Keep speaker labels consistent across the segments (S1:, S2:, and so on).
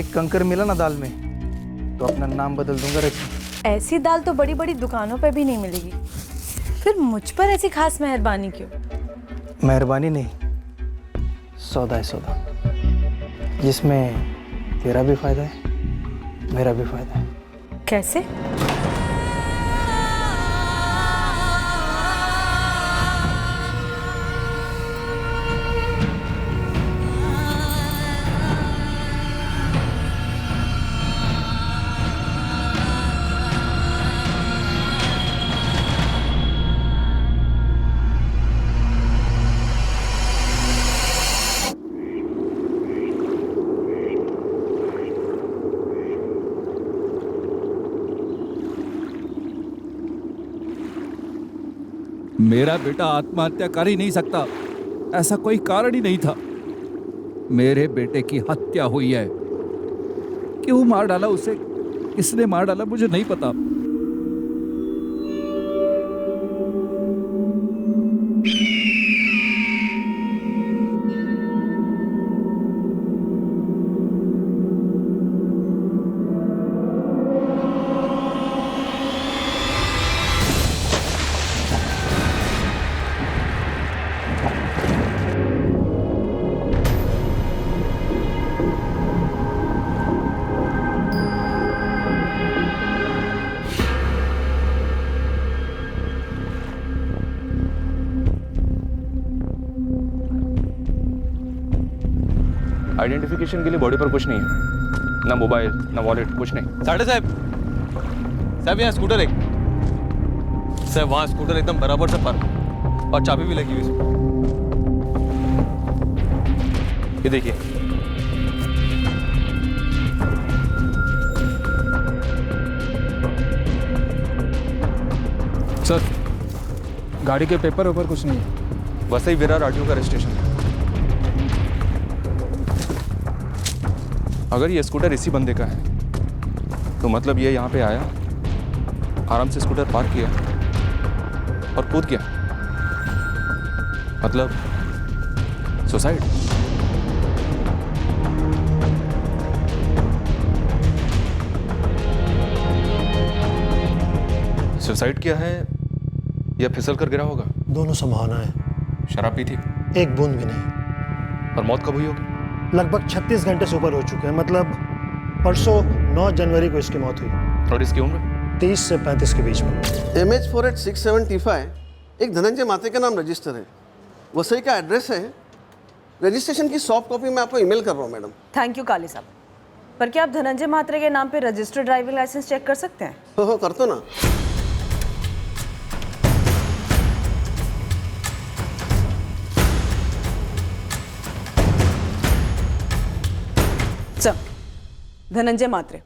S1: एक कंकर मिला ना दाल में तो अपना नाम बदल दूंगा रखी।
S2: ऐसी दाल तो बड़ी बड़ी दुकानों पे भी नहीं मिलेगी। फिर मुझ पर ऐसी खास मेहरबानी क्यों?
S1: मेहरबानी नहीं, सौदा है सौदा, जिसमें तेरा भी फायदा है मेरा भी फायदा है।
S2: कैसे?
S3: मेरा बेटा आत्महत्या कर ही नहीं सकता, ऐसा कोई कारण ही नहीं था। मेरे बेटे की हत्या हुई है। क्यों मार डाला उसे, किसने मार डाला मुझे नहीं पता।
S4: आइडेंटिफिकेशन के लिए बॉडी पर कुछ नहीं है, ना मोबाइल ना वॉलेट, कुछ नहीं।
S5: साढ़े साहब, साहब यहाँ स्कूटर है सर, वहाँ स्कूटर एकदम बराबर से पार्क और चाबी भी लगी हुई है। ये देखिए।
S1: सर गाड़ी के पेपर ऊपर कुछ नहीं है।
S4: वसई विरार आरटीओ का रजिस्ट्रेशन है। अगर ये स्कूटर इसी बंदे का है तो मतलब ये यहाँ पे आया, आराम से स्कूटर पार्क किया और कूद गया, मतलब सुसाइड। सुसाइड किया है या फिसल कर गिरा होगा?
S6: दोनों संभावना है।
S4: शराब पी थी?
S6: एक बूंद भी नहीं।
S4: और मौत कब हुई होगी?
S6: लगभग 36 घंटे से ऊपर हो चुके हैं, मतलब परसों 9 जनवरी को इसकी मौत हुई।
S4: और इसकी उम्र?
S6: 30 से 35 के बीच में।
S7: MH4867 एक धनंजय मात्रे का नाम रजिस्टर है, वसई का एड्रेस है। रजिस्ट्रेशन की सॉफ्ट कॉपी मैं आपको ईमेल कर रहा हूँ मैडम।
S2: थैंक यू काली साहब। पर क्या आप धनंजय मात्रे के नाम पे रजिस्टर्ड ड्राइविंग लाइसेंस चेक कर सकते हैं?
S7: हो कर दो ना।
S8: सर, धनंजय मात्रे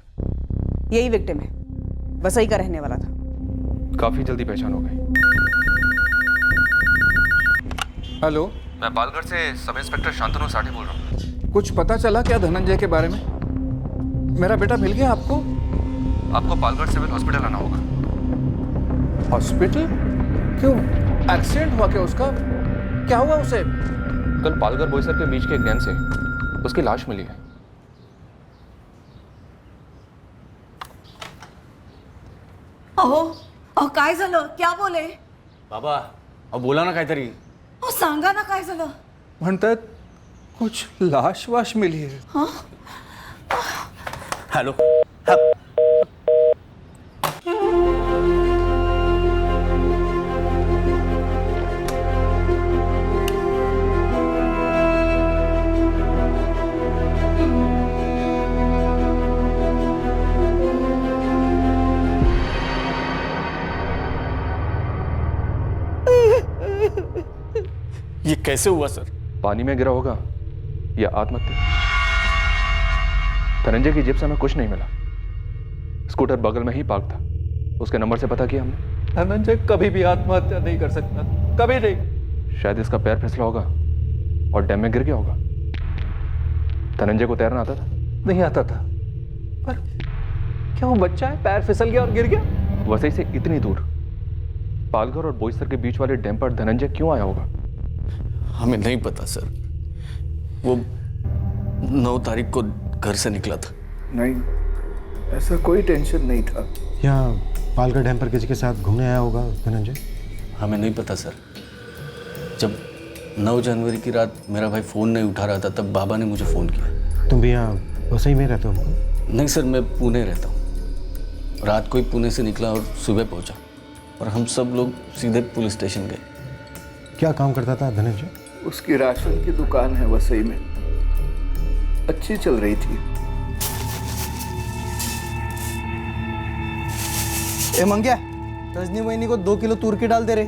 S8: यही विक्टिम है, वसई का रहने वाला था।
S4: काफी जल्दी पहचान हो गई।
S1: हेलो,
S4: मैं पालगढ़ से सब इंस्पेक्टर शांतनु साठे बोल रहा हूँ।
S1: कुछ पता चला क्या धनंजय के बारे में? मेरा बेटा मिल गया आपको?
S4: आपको पालगढ़ सिविल हॉस्पिटल आना होगा।
S1: हॉस्पिटल? क्यों, एक्सीडेंट हुआ क्या उसका? क्या हुआ उसे?
S4: कल पालगढ़ बोईसर के बीच के एक डैम से उसकी लाश मिली है।
S9: अहो काय झालं? क्या बोले
S5: बाबा? अब बोला ना काहीतरी।
S9: सांगा ना काय झालं?
S1: म्हणतात कुछ लाश वाश मिली है।
S9: हाँ?
S5: हॅलो, ये कैसे हुआ सर?
S4: पानी में गिरा होगा या आत्महत्या। धनंजय की जेब से हमें कुछ नहीं मिला। स्कूटर बगल में ही पार्क था, उसके नंबर से पता किया हमने।
S1: धनंजय कभी भी आत्महत्या नहीं कर सकता, कभी नहीं।
S4: शायद इसका पैर फिसला होगा और डैम में गिर गया होगा। धनंजय को तैरना आता था?
S1: नहीं आता था। पर क्या वो बच्चा है, पैर फिसल गया और गिर गया?
S4: वसई से इतनी दूर पालघर और बोईसर के बीच वाले डैम पर धनंजय क्यों आया होगा?
S5: हमें नहीं पता सर। वो 9 तारीख को घर से निकला था।
S10: नहीं, ऐसा कोई टेंशन नहीं था।
S6: यहाँ पालका डैम पर किसी के साथ घूमने आया होगा धनंजय?
S11: हमें नहीं पता सर। जब 9 जनवरी की रात मेरा भाई फ़ोन नहीं उठा रहा था तब बाबा ने मुझे फ़ोन किया।
S6: तुम भी यहाँ वसई में रहते हो?
S11: नहीं सर, मैं पुणे रहता हूँ। रात को ही पुणे से निकला और सुबह पहुँचा और हम सब लोग सीधे पुलिस स्टेशन गए।
S6: क्या काम करता था धनंजय?
S10: उसकी राशन की दुकान है वसई में, अच्छी चल रही थी।
S12: ए मंग्या, रजनी मोहिनी को 2 किलो तूर की दाल दे रहे।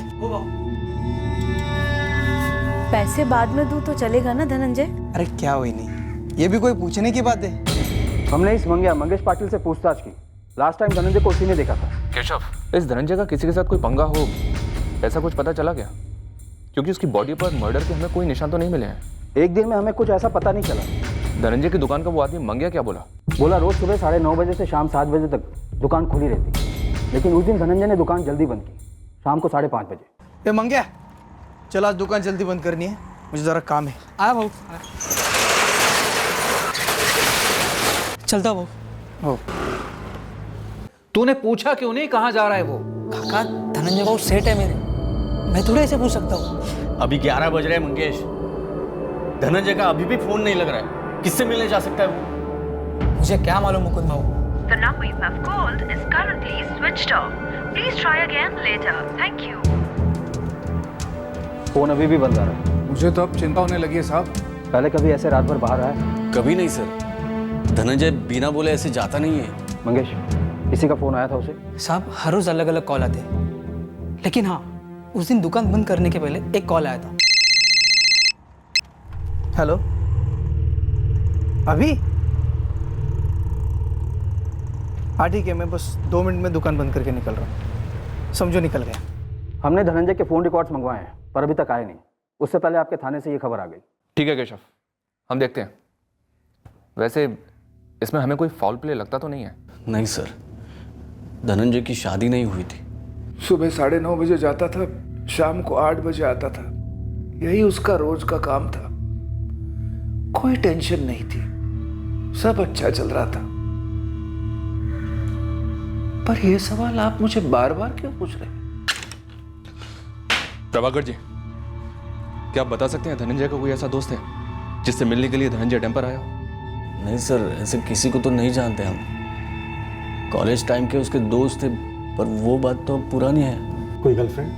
S2: पैसे बाद में दूँ तो चलेगा ना धनंजय?
S12: अरे क्या हुई नहीं, ये भी कोई पूछने की बात है।
S1: हमने इस मंगेश पाटिल से पूछताछ की। लास्ट टाइम धनंजय को उसी ने देखा था।
S4: केशव, इस धनंजय का किसी के साथ कोई पंगा हो, ऐसा कुछ पता चला क्या? क्योंकि उसकी बॉडी पर मर्डर के हमें कोई निशान तो नहीं मिले हैं।
S1: एक दिन में हमें कुछ ऐसा पता नहीं चला।
S4: धनंजय की दुकान का वो आदमी मंगिया क्या बोला?
S1: बोला रोज सुबह 9:30 बजे से शाम 7 बजे तक दुकान खुली रहती, लेकिन उस दिन धनंजय ने दुकान जल्दी बंद की, शाम को 5:30 बजे।
S12: ए मंग्या, चल आज दुकान जल्दी बंद करनी है, मुझे जरा काम है। आया भाऊ, चलता भाऊ। हो,
S3: तूने पूछा क्यों नहीं कहाँ जा रहा है वो?
S12: काका धनंजय भाऊ सेठ है मेरे, मैं थोड़े ऐसे पूछ सकता हूँ।
S11: अभी 11 बज रहे हैं मंगेश, धनंजय का अभी भी फ़ोन नहीं लग रहा है। किससे मिलने जा सकता है वो?
S12: मुझे क्या मालूम मुकुंद भाऊ।
S13: The number you have called is currently switched off. Please try again later. Thank you.
S1: Phone अभी भी बंद आ रहा है।
S10: मुझे तो अब चिंता होने लगी है साहब।
S1: पहले कभी ऐसे रात भर बाहर आया?
S11: कभी नहीं सर, धनंजय बिना बोले ऐसे जाता नहीं है।
S1: मंगेश, किसी का फोन आया था उसे?
S12: साहब हर रोज अलग अलग कॉल आते हैं, लेकिन हाँ उस दिन दुकान बंद करने के पहले एक कॉल आया था। हेलो, अभी? हाँ ठीक है, मैं बस 2 मिनट में दुकान बंद करके निकल रहा हूँ। समझो निकल गया।
S1: हमने धनंजय के फोन रिकॉर्ड्स मंगवाए हैं पर अभी तक आए नहीं। उससे पहले आपके थाने से ये खबर आ गई।
S4: ठीक है केशव, हम देखते हैं। वैसे इसमें हमें कोई फाउल प्ले लगता तो नहीं है?
S11: नहीं सर, धनंजय की शादी नहीं हुई थी।
S10: सुबह 9:30 बजे जाता था, शाम को 8 बजे आता था। यही उसका रोज का काम था। कोई टेंशन नहीं थी, सब अच्छा चल रहा था। पर यह सवाल आप मुझे बार बार क्यों पूछ रहे हैं?
S4: प्रभाकर जी, क्या आप बता सकते हैं धनंजय का कोई ऐसा दोस्त है जिससे मिलने के लिए धनंजय डैम पर आया?
S11: नहीं सर, ऐसे किसी को तो नहीं जानते हम। कॉलेज टाइम के उसके दोस्त थे, पर वो बात तो अब पुरानी है।
S6: कोई गर्लफ्रेंड?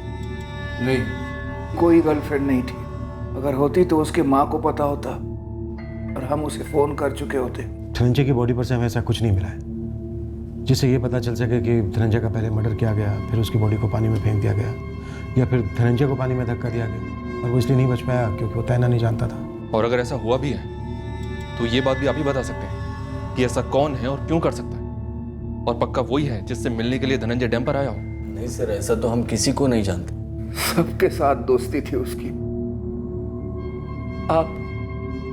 S10: नहीं, कोई गर्लफ्रेंड नहीं थी। अगर होती तो उसके माँ को पता होता और हम उसे फोन कर चुके होते।
S6: धनंजय की बॉडी पर से हमें ऐसा कुछ नहीं मिला है जिससे ये पता चल सके कि धनंजय का पहले मर्डर किया गया, फिर उसकी बॉडी को पानी में फेंक दिया गया, या फिर धनंजय को पानी में धक्का दिया गया और वो इसलिए नहीं बच पाया क्योंकि वो तैरना नहीं जानता था।
S4: और अगर ऐसा हुआ भी है तो ये बात भी आप ही बता सकते हैं कि ऐसा कौन है और क्यों कर सकता है, और पक्का वही है जिससे मिलने के लिए धनंजय डैम पर आया हो।
S11: नहीं सर, ऐसा तो हम किसी को नहीं जानते।
S10: सबके साथ दोस्ती थी उसकी। आप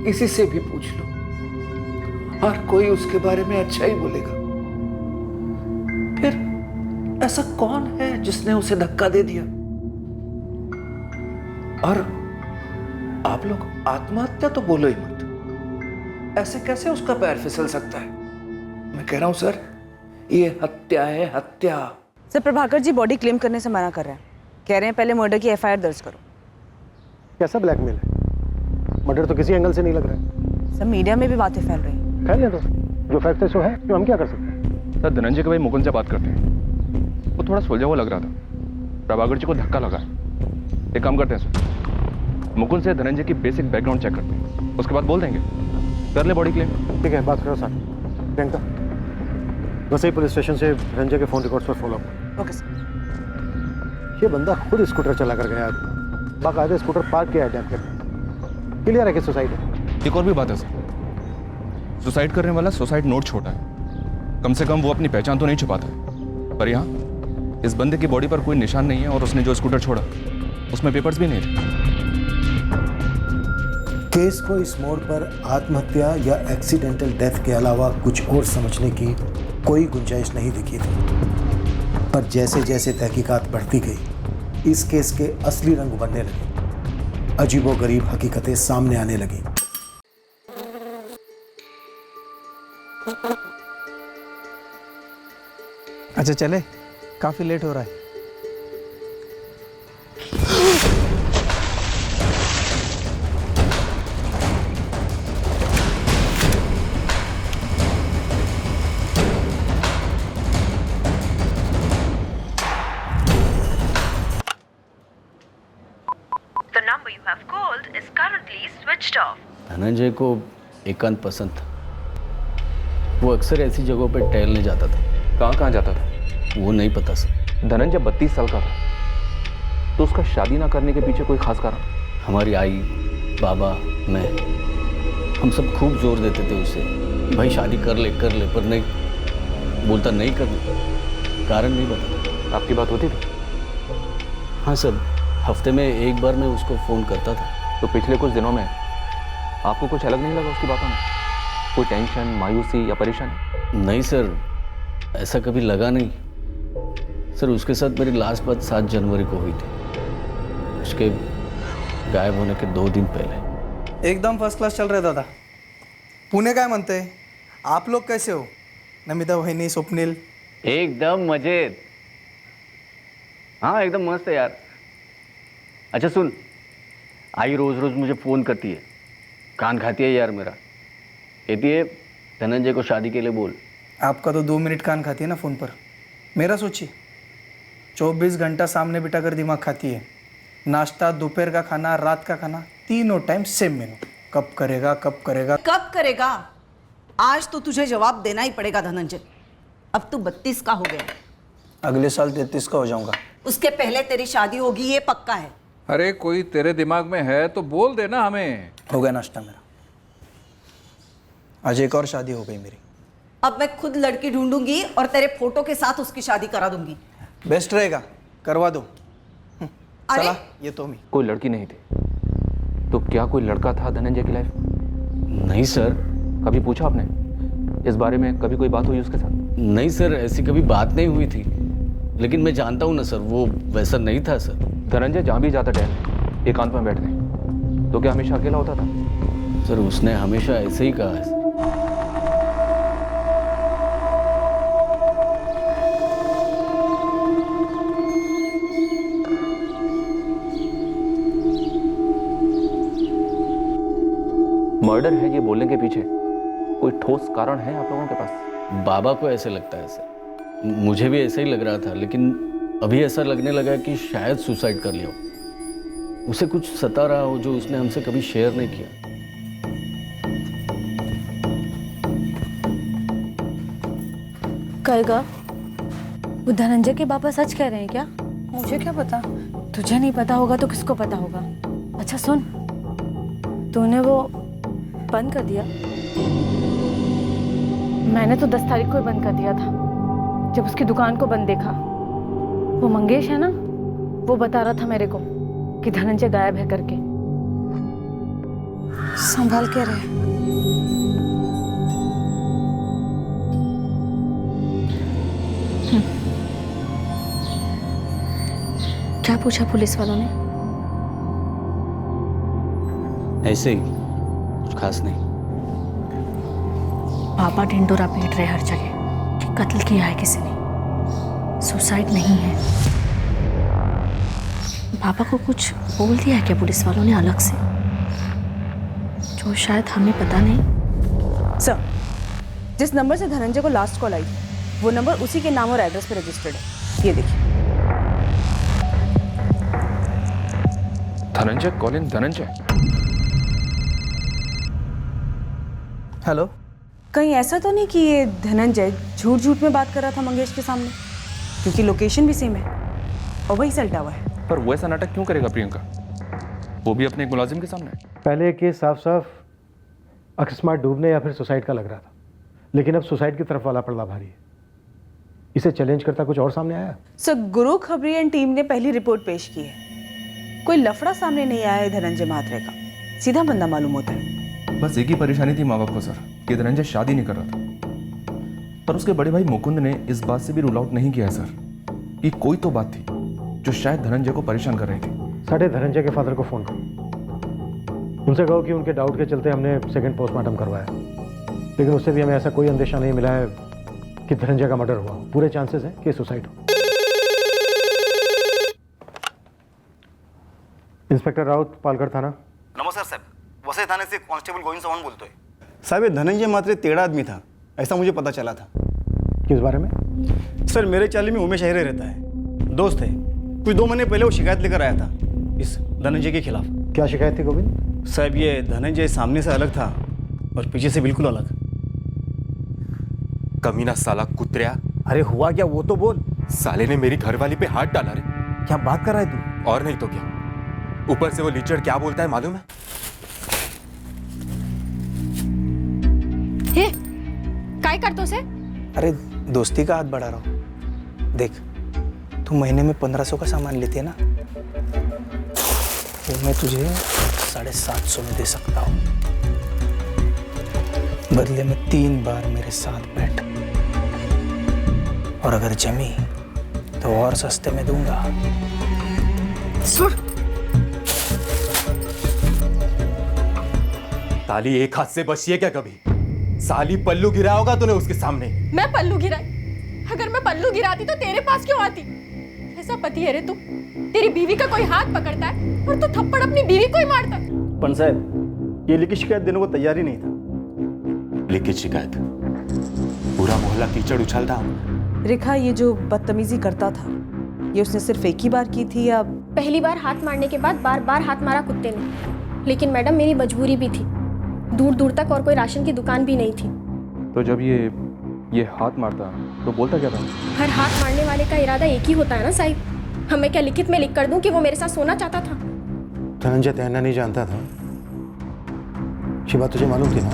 S10: किसी से भी पूछ लो, हर कोई उसके बारे में अच्छा ही बोलेगा। फिर ऐसा कौन है जिसने उसे धक्का दे दिया? और आप लोग आत्महत्या तो बोलो ही मत। ऐसे कैसे उसका पैर फिसल सकता है? मैं कह रहा हूं सर, ये हत्या है, हत्या।
S2: Sir Prabhakar ji body claim करने से मना कर रहे हैं। कह रहे हैं पहले मर्डर की FIR दर्ज करो।
S6: कैसा ब्लैकमेल है? मर्डर तो किसी एंगल से नहीं लग रहा है।
S2: सर मीडिया में भी बातें फैल रही हैं।
S6: फैलने दो, जो फैक्ट है सो है, तो हम क्या कर सकते हैं?
S4: सर धनंजय के भाई मुकुंद से बात करते हैं। वो थोड़ा सुलझा हुआ लग रहा था। प्रभाकर जी को धक्का लगा। एक काम करते हैं सर, मुकुंद से धनंजय की बेसिक बैकग्राउंड चेक करते हैं, उसके बाद बोल देंगे। कर ले बॉडी क्लेम।
S6: ठीक है, बात करो sir. Priyanka, Vasai police station से धनंजय के फोन रिकॉर्ड्स पर फॉलो अप।
S2: Okay sir.
S6: ये बंदा खुद स्कूटर चला कर गया, बाकायदा स्कूटर पार्क किया है डैम के। क्लियर है कि सुसाइड है?
S4: एक और भी बात है सर, सुसाइड करने वाला सुसाइड नोट छोटा है, कम से कम वो अपनी पहचान तो नहीं छुपाता है। पर यहाँ इस बंदे की बॉडी पर कोई निशान नहीं है और उसने जो स्कूटर छोड़ा उसमें पेपर्स भी नहीं थे।
S14: केस को इस मोड़ पर आत्महत्या या एक्सीडेंटल डेथ के अलावा कुछ और समझने की कोई गुंजाइश नहीं दिखी थी। पर जैसे जैसे तहकीकात बढ़ती गई, इस केस के असली रंग बनने लगे, अजीबोगरीब हकीकतें सामने आने लगी।
S12: अच्छा चले, काफ़ी लेट हो रहा है।
S13: The number you have called is currently switched off.
S11: Dhananjay को एकांत पसंद था। वो अक्सर ऐसी जगहों पर टहलने जाता था।
S4: कहाँ जाता था?
S11: वो नहीं पता सर।
S4: धनंजय 32 साल का था, तो उसका शादी ना करने के पीछे कोई खास कारण?
S11: हमारी आई, बाबा, मैं, हम सब खूब जोर देते थे उसे, भाई शादी कर ले, पर नहीं, बोलता नहीं करना, कारण नहीं बताता।
S4: आपकी बात होती थी?
S11: हाँ सर, हफ्ते में एक बार मैं उसको फ़ोन करता था।
S4: तो पिछले कुछ दिनों में आपको कुछ अलग नहीं लगा उसकी बातों में? कोई टेंशन, मायूसी या परेशानी?
S11: नहीं सर, ऐसा कभी लगा नहीं। सर उसके साथ मेरी लास्ट बात 7 जनवरी को हुई थी, उसके गायब होने के 2 दिन पहले।
S12: एकदम फर्स्ट क्लास चल रहा है दादा। पुणे काय म्हणते, आप लोग कैसे हो? नमिता वहिनी, स्वप्निल?
S11: एकदम मजेत। हाँ एकदम मस्त है यार। अच्छा सुन, आई रोज़ रोज़ मुझे फ़ोन करती है, कान खाती है यार मेरा। कहती है धनंजय को शादी के लिए बोल।
S12: आपका तो 2 मिनट कान खाती है ना फ़ोन पर, मेरा सोचिए 24 घंटा सामने बिठा कर दिमाग खाती है। नाश्ता, दोपहर का खाना, रात का खाना, तीनों टाइम सेम मेनू। कब करेगा, कब करेगा,
S8: कब करेगा? आज तो तुझे जवाब देना ही पड़ेगा धनंजय। अब तू 32 का हो गया,
S12: अगले साल 33 का हो जाऊंगा।
S8: उसके पहले तेरी शादी होगी, ये पक्का है।
S3: अरे कोई तेरे दिमाग में है तो बोल देना हमें।
S12: हो गया नाश्ता मेरा, आज एक और शादी हो गई मेरी।
S8: अब मैं खुद लड़की ढूंढूंगी और तेरे फोटो के साथ उसकी शादी करा दूंगी।
S12: बेस्ट रहेगा, करवा दो।
S8: अरे
S12: चला, ये तो मैं।
S4: कोई लड़की नहीं थी तो क्या कोई लड़का था धनंजय की लाइफ?
S11: नहीं सर।
S4: कभी पूछा आपने इस बारे में? कभी कोई बात हुई उसके साथ?
S11: नहीं सर, ऐसी कभी बात नहीं हुई थी, लेकिन मैं जानता हूँ ना सर, वो वैसा नहीं था सर।
S4: धनंजय जहाँ भी जाता टहल एकांत में बैठने, तो क्या हमेशा अकेला होता था?
S11: सर उसने हमेशा ऐसे ही कहा है।
S4: मर्डर है ये बोलने के पीछे कोई ठोस कारण है आप लोगों के पास?
S11: बाबा को ऐसे लगता है सर, मुझे भी ऐसा ही लग रहा था, लेकिन अभी ऐसा लगने लगा कि शायद सुसाइड कर लिया हो। उसे कुछ सता रहा हो जो उसने हमसे कभी शेयर नहीं किया।
S15: कहेगा वो धनंजय के पापा सच कह रहे हैं क्या?
S2: मुझे क्या पता?
S15: तुझे नहीं पता होगा तो किसको पता होगा? अच्छा सुन, तूने वो बंद कर दिया? मैंने तो 10 तारीख को ही बंद कर दिया था, जब उसकी दुकान को बंद देखा। वो मंगेश है ना, वो बता रहा था मेरे को कि धनंजय गायब है करके।
S2: संभाल के रहे।
S15: क्या पूछा पुलिस वालों ने?
S11: ऐसे ही, कुछ खास नहीं।
S15: पापा ढिंडोरा पीट रहे हर जगह कि कत्ल किया है किसी ने, सुसाइड नहीं है। पापा को कुछ बोल दिया है क्या पुलिस वालों ने अलग से, जो शायद हमें पता नहीं?
S8: सर, जिस नंबर से धनंजय को लास्ट कॉल आई वो नंबर उसी के नाम और एड्रेस पे रजिस्टर्ड है। ये देखिए।
S4: धनंजय कॉलिंग धनंजय।
S12: हेलो।
S8: कहीं ऐसा तो नहीं कि ये धनंजय झूठ झूठ में बात कर रहा था मंगेश के सामने? क्योंकि लोकेशन भी सेम है और वही सेल टावर है।
S4: पर वो ऐसा नाटक क्यों करेगा प्रियंका? वो भी अपने एक मुलाजिम के सामने।
S6: पहले केस साफ साफ अकस्मात डूबने या फिर सुसाइड का लग रहा था, लेकिन अब सुसाइड की तरफ वाला पड़ला भारी है। इसे चैलेंज करता कुछ और सामने आया?
S8: सर, गुरु खबरी एंड टीम ने पहली रिपोर्ट पेश की है। कोई लफड़ा सामने नहीं आया है धनंजय महात्रे का, सीधा बंदा मालूम होता है।
S4: बस एक ही परेशानी थी माँ बाप को सर, कि धनंजय शादी नहीं कर रहा था। पर उसके बड़े भाई मुकुंद ने इस बात से भी रूल आउट नहीं किया सर कि कोई तो बात थी जो शायद धनंजय को परेशान कर रही थी।
S6: साढ़े धनंजय के फादर को फोन करो, उनसे कहो कि उनके डाउट के चलते हमने सेकंड पोस्टमार्टम करवाया, लेकिन उससे भी हमें ऐसा कोई अंदेशा नहीं मिला है कि धनंजय का मर्डर हुआ हो। पूरे चांसेस हैं कि सुसाइड हो। इंस्पेक्टर राउत, पालघर थाना।
S16: नमस्कार साहब, वसई थाने से कांस्टेबल गोविंद चौहान बोलते हैं। साहब ये धनंजय मात्रे टेढ़ा आदमी था, ऐसा मुझे पता चला था।
S6: किस बारे में?
S16: सर मेरे चाली में उमेश अहिरे रहता है, दोस्त है। कुछ 2 महीने पहले वो शिकायत लेकर आया था इस धनंजय के खिलाफ।
S6: क्या शिकायत थी गोविंद?
S16: साहब ये धनंजय सामने से अलग था और पीछे से बिल्कुल अलग।
S17: कमीना साला कुत्रिया।
S16: अरे हुआ क्या वो तो बोल।
S17: साले ने मेरी घरवाली पे हाथ डाला रे।
S16: क्या बात कर रहा है तू?
S17: और नहीं तो क्या, ऊपर से वो लीचड़ क्या बोलता है मालूम है?
S15: हे काय करतो से?
S12: अरे दोस्ती का हाथ बढ़ा रहा हूँ। देख तू महीने में 1500 का सामान लेती है ना, वो मैं तुझे 750 में दे सकता हूँ। बदले में 3 बार मेरे साथ बैठ, और अगर जमी तो और सस्ते में दूंगा।
S17: साली एक हाथ से बची है क्या कभी? साली पल्लू गिरा होगा तूने उसके सामने।
S15: मैं पल्लू गिराई? अगर मैं पल्लू गिराती तो तेरे पास क्यों आती? ऐसा पति है रे तू? तेरी बीवी का कोई हाथ पकड़ता है और तू थप्पड़ अपनी बीवी को ही मारता है।
S16: पण साहब ये लिखित शिकायत देने को तैयार ही नहीं था।
S17: लिखित शिकायत? पूरा मोहल्ला कीचड़ उछलता हूँ।
S2: रेखा, ये जो बदतमीजी करता था ये उसने सिर्फ एक ही बार की थी या?
S15: पहली बार हाथ मारने के बाद बार बार हाथ मारा कुत्ते ने, लेकिन मैडम मेरी मजबूरी भी थी। दूर दूर तक और कोई राशन की दुकान भी नहीं थी।
S4: तो जब ये हाथ मारता तो बोलता क्या था?
S15: हर हाथ मारने वाले का इरादा एक ही होता है ना साहिब। हमें क्या लिखित में लिख कर दूं कि वो मेरे साथ सोना चाहता था?
S6: धनंजय तैरना नहीं जानता था, ये बात तुझे मालूम थी ना?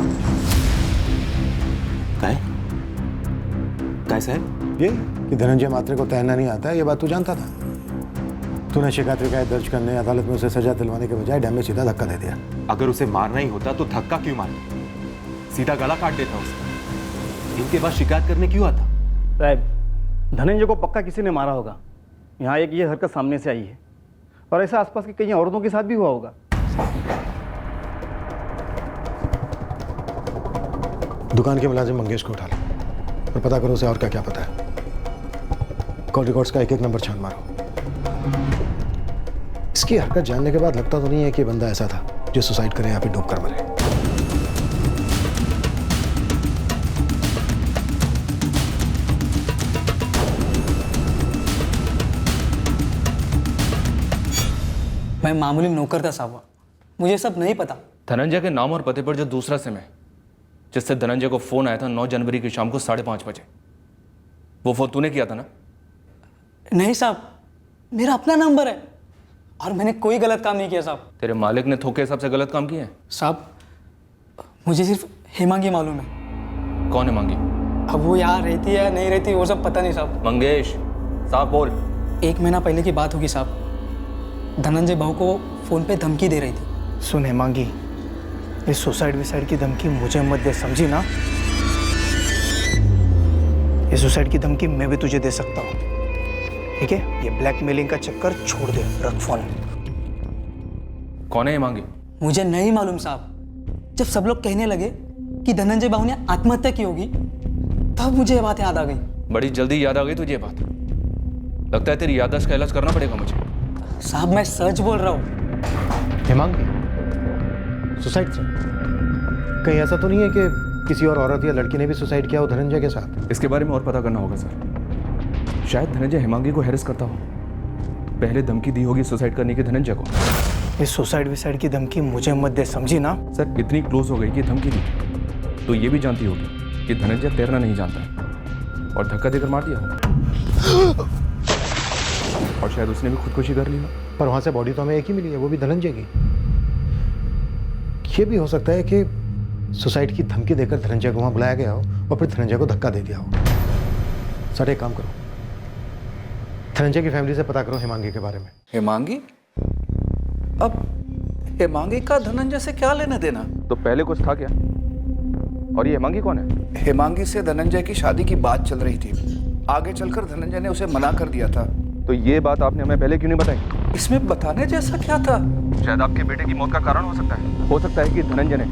S17: काय साहब?
S6: ये कि धनंजय मात्रे को तैरना नहीं आता है, ये बात तू जानता था। तूने शिकायत दर्ज करने, अदालत में उसे सजा दिलवाने के बजाय डैम में सीधा धक्का दे दिया।
S17: अगर उसे मारना ही होता तो धक्का क्यों मारना, सीधा गला काट देता उसका। इनके बाद शिकायत करने क्यों आता?
S16: साहब धनंजय को पक्का किसी ने मारा होगा। यहाँ एक ये हरकत सामने से आई है और ऐसा आसपास की कई औरतों के साथ भी हुआ होगा।
S6: दुकान के मुलाजिम मंगेश को उठा लो और पता करो उसे और क्या क्या पता है। कॉल रिकॉर्ड्स का एक नंबर छान मारो। इसकी हरकत जानने के बाद लगता तो नहीं है कि बंदा ऐसा था जो सुसाइड करे या फिर डूब कर मरे।
S12: मैं मामूली नौकर था साहब, मुझे सब नहीं पता।
S4: धनंजय के नाम और पते पर जो दूसरा सिम है जिससे धनंजय को फोन आया था 9 जनवरी की शाम को 5:30 बजे, वो फोन तूने किया था ना?
S12: नहीं साहब, मेरा अपना नंबर है और मैंने कोई गलत काम नहीं किया साहब।
S4: तेरे मालिक ने थोके हिसाब से गलत काम किए हैं?
S12: साहब मुझे सिर्फ हेमांगी मालूम है।
S4: कौन है मांगी?
S12: अब वो यहाँ रहती है नहीं रहती वो सब पता नहीं साहब।
S4: मंगेश साहब बोल।
S12: 1 महीना पहले की बात होगी साहब। धनंजय बहू को फोन पे धमकी दे रही थी। सुन हेमांगी, ये सुसाइड की धमकी मुझे मत दे, समझी ना? ये सुसाइड की धमकी मैं भी तुझे दे सकता हूँ, ठीक है? ये ब्लैकमेलिंग का चक्कर छोड़ दे, रख फोन।
S4: कौन है ये मांगी?
S12: मुझे नहीं मालूम साहब। जब सब लोग कहने लगे कि धनंजय बाबू ने आत्महत्या की होगी तब मुझे ये बात याद आ गई।
S4: बड़ी जल्दी याद आ गई तुझे ये बात? लगता है तेरी याददाश्त का इलाज करना पड़ेगा मुझे।
S12: साहब मैं सच बोल रहा हूँ।
S6: हेमांगी सुसाइड से कहीं ऐसा तो नहीं है कि किसी और औरत या लड़की ने भी सुसाइड किया हो धनंजय के साथ?
S4: इसके बारे में और पता करना होगा सर। शायद धनंजय हेमांगी को हैरेस करता हो, पहले धमकी दी होगी सुसाइड करने की धनंजय को।
S12: ये सुसाइड की धमकी मुझे मत दे, समझी ना?
S4: सर इतनी क्लोज हो गई कि धमकी दी तो ये भी जानती होगी कि धनंजय तैरना नहीं जानता है और धक्का देकर मार दिया हो। और शायद उसने भी खुदकुशी कर ली हो।
S6: पर वहां से बॉडी तो हमें एक ही मिली है, वो भी धनंजय की। ये भी हो सकता है कि सुसाइड की धमकी देकर धनंजय को वहां बुलाया गया हो और फिर धनंजय को धक्का दे दिया हो। सर एक काम करो, धनंजय की फैमिली से पता करो हेमांगी के बारे में।
S3: हेमांगी? अब हेमांगी का धनंजय से क्या लेना देना?
S4: तो पहले कुछ था क्या? और ये हेमांगी कौन है?
S10: हेमांगी से धनंजय की शादी की बात चल रही थी। आगे चलकर धनंजय ने उसे मना कर दिया था।
S4: तो ये बात आपने हमें पहले क्यों नहीं बताई?
S3: इसमें बताने जैसा क्या था?
S4: शायद आपके बेटे की मौत का कारण हो सकता है। हो सकता है कि धनंजय ने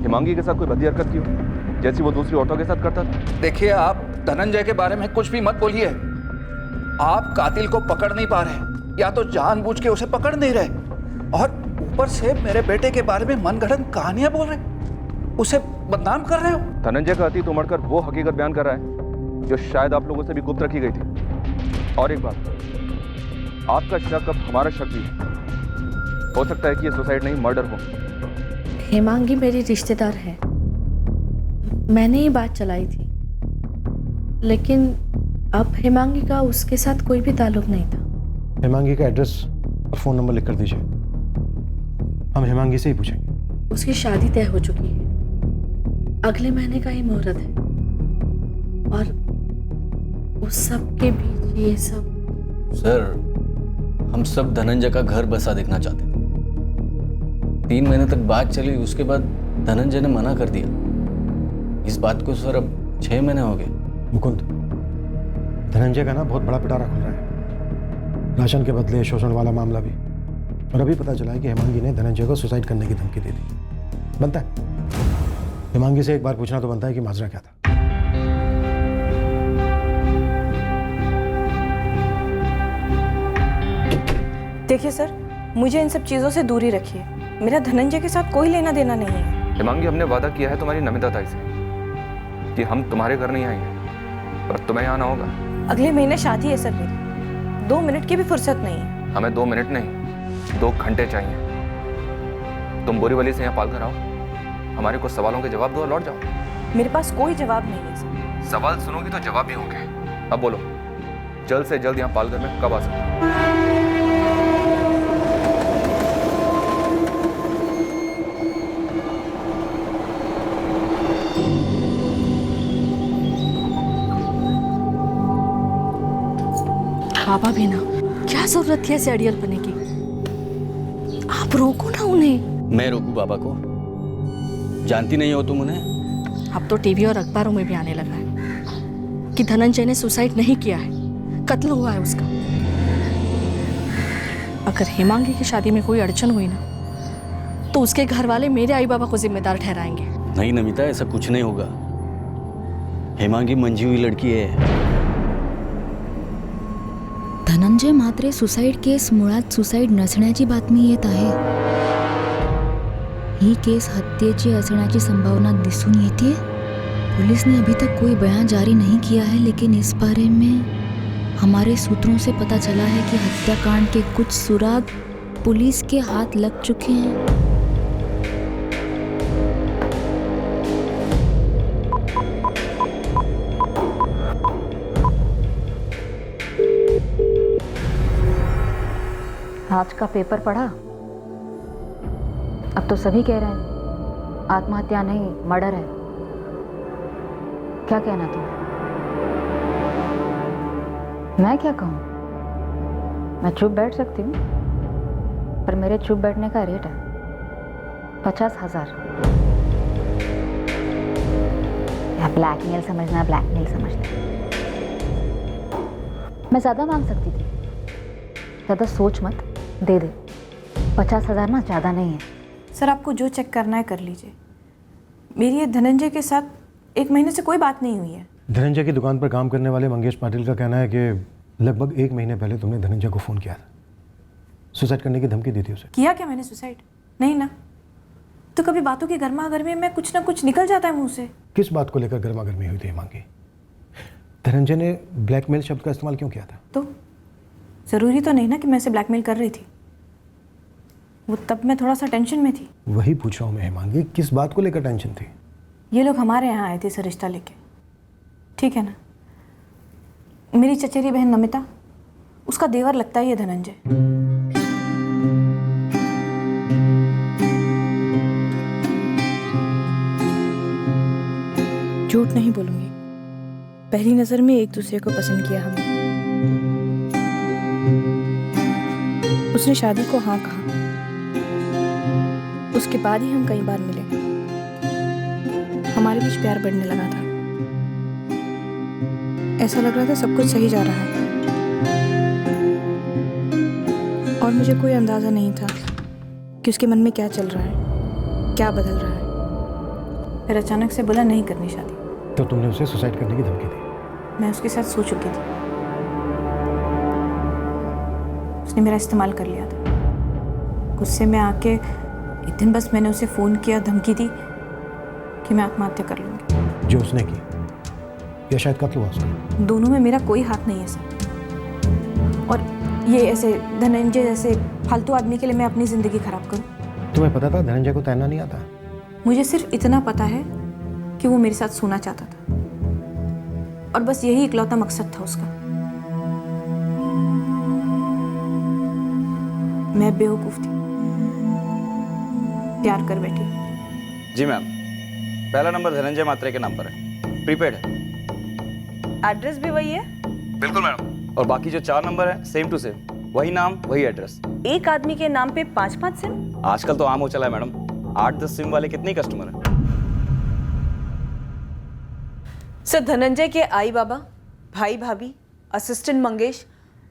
S4: हेमांगी के साथ कोई भद्दी हरकत की हो, जैसी वो दूसरी औरतों के साथ करता था।
S3: देखिए, आप धनंजय के बारे में कुछ भी मत बोलिए। आप कातिल को पकड़ नहीं पा रहे, या तो जानबूझ के उसे पकड़ नहीं रहे, और ऊपर से मेरे बेटे के बारे में मनगढ़ंत कहानियां बोल रहे, उसे बदनाम कर रहे हो।
S4: धनंजय का अतीत उमड़कर वो हकीकत बयान कर रहा है जो शायद आप लोगों से भी गुप्त रखी गई थी। और एक बात, आपका शक अब हमारा शक भी है। हो सकता है कि ये सुसाइड नहीं मर्डर हो।
S15: हेमांगी मेरी रिश्तेदार है, मैंने ही बात चलाई थी, लेकिन अब हेमांगी का उसके साथ कोई भी ताल्लुक नहीं था।
S6: हेमांगी का एड्रेस और फ़ोन नंबर लिख कर दीजिए, हम हेमांगी से ही पूछेंगे।
S15: उसकी शादी तय हो चुकी है, अगले महीने का ही मुहूर्त है, और उस सब के बीच ये सब।
S11: सर, हम सब धनंजय का घर बसा देखना चाहते थे। 3 महीने तक बात चली, उसके बाद धनंजय ने मना कर दिया। इस बात को सर अब 6 महीने हो गए।
S6: मुकुंद, धनंजय का ना बहुत बड़ा पिटारा खुल रहा है, राशन के बदले शोषण वाला मामला भी, और अभी पता चला है कि हेमांगी ने धनंजय को सुसाइड करने की धमकी दे दी। बनता है हेमांगी से एक बार पूछना तो बनता है कि माजरा क्या था।
S8: देखिए सर, मुझे इन सब चीज़ों से दूरी रखिए, मेरा धनंजय के साथ कोई लेना देना नहीं है।
S4: हेमांगी, हमने वादा किया है तुम्हारी नमिताताई से कि हम तुम्हारे घर नहीं आएंगे, और तुम्हें आना होगा।
S8: अगले महीने शादी है सर मेरी, 2 मिनट की भी फुर्सत नहीं है।
S4: हमें 2 मिनट नहीं, 2 घंटे चाहिए। तुम बोरीवली से यहाँ पाल कर आओ, हमारे कुछ सवालों के जवाब दो और लौट जाओ।
S8: मेरे पास कोई जवाब नहीं है सर।
S4: सवाल सुनोगी तो जवाब भी होंगे। अब बोलो, जल्द से जल्द यहाँ पालघर में कब आ सकते हो?
S15: बाबा भी ना, क्या जरूरत थी ऐसे अड़ियल बनने की? आप रोको ना उन्हें।
S11: मैं रोकूं बाबा को? जानती नहीं हो तुम उन्हें?
S15: अब तो टीवी और अखबारों में भी आने लगा है कि धनंजय ने सुसाइड नहीं किया है, कत्ल हुआ है उसका। अगर हेमांगी की शादी में कोई अड़चन हुई ना, तो उसके घर वाले मेरे आई बाबा को जिम्मेदार ठहराएंगे।
S11: नहीं नमिता, ऐसा कुछ नहीं होगा। हेमांगी मंजी हुई लड़की है।
S18: धनंजय म्हात्रे सुसाईड केस मुळात सुसाईड नसण्याची बातमी येत आहे। ही केस हत्येची असण्याची संभावना दिसून येते। पुलिस ने अभी तक कोई बयान जारी नहीं किया है, लेकिन इस बारे में हमारे सूत्रों से पता चला है कि हत्याकांड के कुछ सुराग पुलिस के हाथ लग चुके हैं।
S15: आज का पेपर पढ़ा? अब तो सभी कह रहे हैं आत्महत्या नहीं मर्डर है। क्या कहना तुम? मैं क्या कहूँ? मैं चुप बैठ सकती हूँ, पर मेरे चुप बैठने का रेट है 50,000। या ब्लैकमेल समझना, ब्लैकमेल समझना। मैं ज़्यादा मांग सकती थी, ज़्यादा सोच मत, दे दे। 50,000 ना ज़्यादा नहीं है।
S8: सर, आपको जो चेक करना है कर लीजिए। मेरी ये धनंजय के साथ 1 महीने से कोई बात नहीं हुई है।
S6: धनंजय की दुकान पर काम करने वाले मंगेश पाटिल का कहना है कि लगभग 1 महीने पहले तुमने धनंजय को फ़ोन किया था, सुसाइड करने की धमकी दी थी उसे।
S8: किया क्या मैंने सुसाइड? नहीं ना। तो कभी बातों की गर्मा गर्मी में कुछ ना कुछ निकल जाता है मुंह से।
S6: किस बात को लेकर गर्मा गर्मी हुई थी हेमांगी? धनंजय ने ब्लैकमेल शब्द का इस्तेमाल क्यों किया था?
S8: तो ज़रूरी तो नहीं ना कि मैं उसे ब्लैकमेल कर रही थी। वो तब मैं थोड़ा सा टेंशन में थी।
S6: वही पूछ रहा हूँ मैं हेमांगी, किस बात को लेकर टेंशन थी?
S8: ये लोग हमारे यहाँ आए थे सर रिश्ता लेके, ठीक है ना। मेरी चचेरी बहन नमिता, उसका देवर लगता है ये धनंजय। झूठ नहीं बोलूंगी, पहली नजर में एक दूसरे को पसंद किया हमने। उसने शादी को हाँ कहा, उसके बाद ही हम कई बार मिले। हमारे बीच प्यार बढ़ने लगा था। ऐसा लग रहा था सब कुछ सही जा रहा है, और मुझे कोई अंदाजा नहीं था कि उसके मन में क्या चल रहा है, क्या बदल रहा है। फिर अचानक से बोला नहीं करनी शादी।
S6: तो तुमने उसे सुसाइड करने की धमकी दी?
S8: मैं उसके साथ सो चुकी थी, उसने मेरा इस्तेमाल कर लिया था। गुस्से में आके एक दिन बस मैंने उसे फ़ोन किया, धमकी दी कि मैं आत्महत्या कर लूँगी।
S6: जो उसने की या शायद कत्ल हुआ उसका?
S8: दोनों में मेरा कोई हाथ नहीं है सर। और ये ऐसे धनंजय जैसे फालतू आदमी के लिए मैं अपनी ज़िंदगी खराब करूँ?
S6: तुम्हें पता था धनंजय को तैरना नहीं आता?
S8: मुझे सिर्फ इतना पता है कि वो मेरे साथ सोना चाहता था और बस यही इकलौता मकसद था उसका। मैं बेवकूफ़ थी, प्यार कर बैठी।
S19: जी मैम, पहला नंबर धनंजय मात्रे के नाम पर है, प्रीपेड है।
S2: एड्रेस भी वही है?
S19: बिल्कुल मैडम। और बाकी जो 4 नंबर है सेम टू सेम, वही नाम वही एड्रेस।
S2: एक आदमी के नाम पे 5-5 सिम?
S19: आजकल तो आम हो चला है मैडम, 8-10 सिम वाले कितने कस्टमर हैं।
S2: सर, धनंजय के आई बाबा, भाई भाभी, असिस्टेंट मंगेश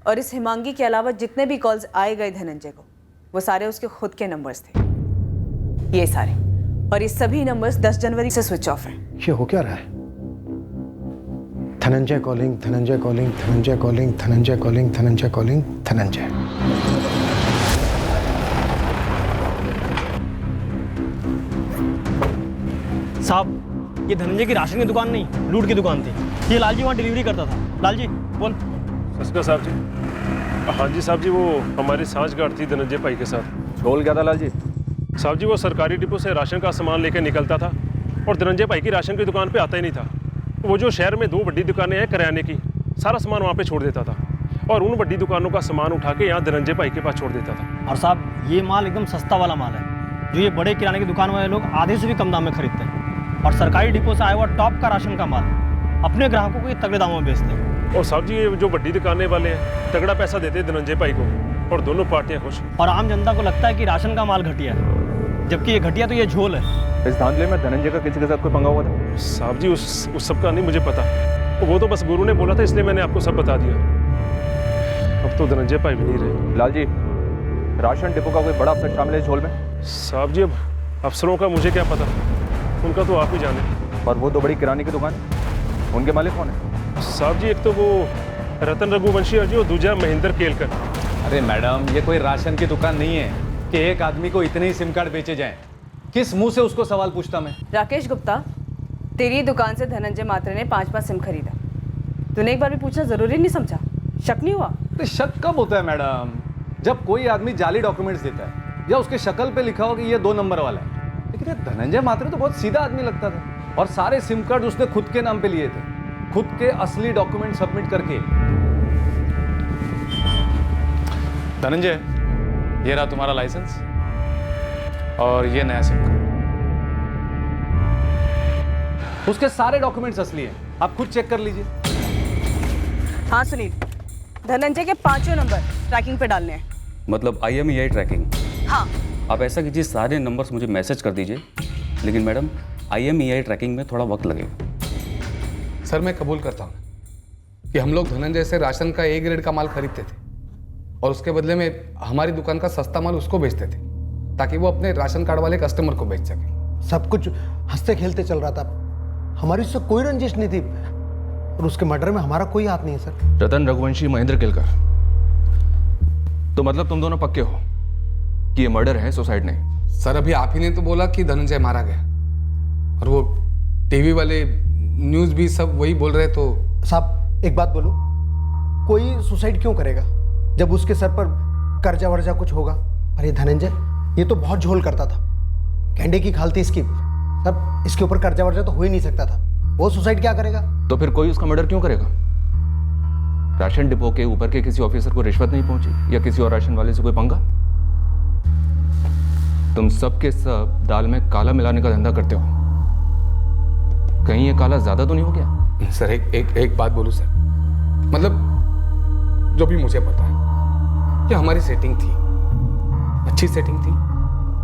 S2: और इस हिमांगी के अलावा जितने भी कॉल्स आए गए धनंजय को, वो सारे उसके खुद के नंबर्स थे, ये सारे। और ये सभी नंबर्स 10 जनवरी से स्विच ऑफ हैं।
S6: ये हो क्या रहा है? Dhananjay calling, Dhananjay calling, Dhananjay calling, Dhananjay calling, Dhananjay calling, Dhananjay.
S16: साहब, ये धनंजय की राशन की दुकान नहीं, लूट की दुकान थी। ये लालजी वहाँ डिलीवरी करता था। लालजी बोल।
S20: सस्का साहब जी। हाँ जी साहब जी, वो हमारी सांठगांठ थी धनंजय भाई के साथ।
S4: बोल क्या था लालजी?
S20: साहब जी, वो सरकारी डिपो से राशन का सामान लेकर निकलता था और धनंजय भाई की राशन की दुकान पे आता ही नहीं था। वो जो शहर में 2 बड़ी दुकानें हैं किराने की, सारा सामान वहाँ पे छोड़ देता था और उन बड़ी दुकानों का सामान उठा के यहाँ धनंजय भाई के पास छोड़ देता था।
S16: और साहब, ये माल एकदम सस्ता वाला माल है, जो ये बड़े किराने की दुकान वाले लोग आधे से भी कम दाम में खरीदते हैं। और सरकारी डिपो से आया हुआ टॉप का राशन का माल अपने ग्राहकों को ये तगड़े दामों में बेचते हैं।
S20: और साहब जी, ये जो बड़ी दुकानें वाले हैं तगड़ा पैसा देते हैं धनंजय भाई को और दोनों पार्टियां खुश।
S16: और आम जनता को लगता है कि राशन का माल घटिया है, जबकि ये घटिया तो ये झोल है।
S4: इस धांधले में धनंजय का किसी के साथ कोई पंगा हुआ था?
S20: साहब जी, उस सब का नहीं मुझे पता, वो तो बस गुरु ने बोला था इसलिए मैंने आपको सब बता दिया। अब तो धनंजय भाई भी नहीं रहे।
S4: लालजी, राशन डिपो का कोई बड़ा अफसर शामिल है इस झोल में?
S20: साहब जी, अब अफसरों का मुझे क्या पता, उनका तो आप ही जाने।
S4: और वो 2 बड़ी किराने की दुकान, उनके मालिक कौन है?
S20: साहब जी, एक तो वो रतन रघुवंशी और जो दूसरा महेंद्र केलकर।
S17: अरे मैडम, ये कोई राशन की दुकान नहीं है कि एक आदमी को इतने ही सिम कार्ड बेचे जाएं। किस मुंह से उसको सवाल पूछता मैं?
S2: राकेश गुप्ता, तेरी दुकान से धनंजय मात्रे ने 5-5 सिम खरीदा। तूने एक बार भी पूछना जरूरी नहीं समझा? शक नहीं हुआ?
S17: तो शक कब होता है मैडम? जब कोई आदमी जाली डॉक्यूमेंट्स देता है या उसके शक्ल पे लिखा हो कि ये 2 नंबर वाला है। लेकिन ये धनंजय मात्रे तो बहुत सीधा आदमी लगता था और सारे सिम कार्ड उसने खुद के नाम पे लिए थे, खुद के असली डॉक्यूमेंट सबमिट करके।
S5: धनंजय, ये रहा तुम्हारा लाइसेंस और ये नया सिम कार्ड।
S17: उसके सारे डॉक्यूमेंट्स असली हैं, आप खुद चेक कर लीजिए।
S2: हाँ सुनील, धनंजय के 5 नंबर ट्रैकिंग पे डालने हैं।
S11: मतलब IMEI ट्रैकिंग?
S2: हाँ।
S11: आप ऐसा कीजिए, सारे नंबर्स मुझे मैसेज कर दीजिए। लेकिन मैडम, IMEI ट्रैकिंग में थोड़ा वक्त लगेगा।
S21: सर, मैं कबूल करता हूँ कि हम लोग धनंजय से राशन का A ग्रेड का माल खरीदते थे और उसके बदले में हमारी दुकान का सस्ता माल उसको बेचते थे ताकि वो अपने राशन कार्ड वाले कस्टमर को बेच सके।
S14: सब कुछ हंसते खेलते चल रहा था, हमारी उससे कोई रंजिश नहीं थी और उसके मर्डर में हमारा कोई हाथ नहीं है सर।
S4: रतन रघुवंशी, महेंद्र केलकर, तो मतलब तुम दोनों पक्के हो कि ये मर्डर है, सुसाइड नहीं?
S21: सर, अभी आप ही ने तो बोला कि धनंजय मारा गया और वो टीवी वाले न्यूज भी सब वही बोल रहे। तो
S14: साहब, एक बात बोलूं, कोई सुसाइड क्यों करेगा जब उसके सर पर कर्जा वर्जा कुछ होगा? अरे धनंजय, ये तो बहुत झोल करता था, कैंडे की खाल थी इसकी। सर, इसके ऊपर कर्जा वर्जा तो हो ही नहीं सकता था, वो सुसाइड क्या करेगा?
S4: तो फिर कोई उसका मर्डर क्यों करेगा? राशन डिपो के ऊपर के किसी ऑफिसर को रिश्वत नहीं पहुंची या किसी और राशन वाले से कोई पंगा? तुम सब के सब दाल में काला मिलाने का धंधा करते हो, कहीं ये काला ज्यादा तो नहीं हो गया?
S21: सर, एक बात बोलूं सर, मतलब जो भी मुझे पता है कि हमारी सेटिंग थी, अच्छी सेटिंग थी,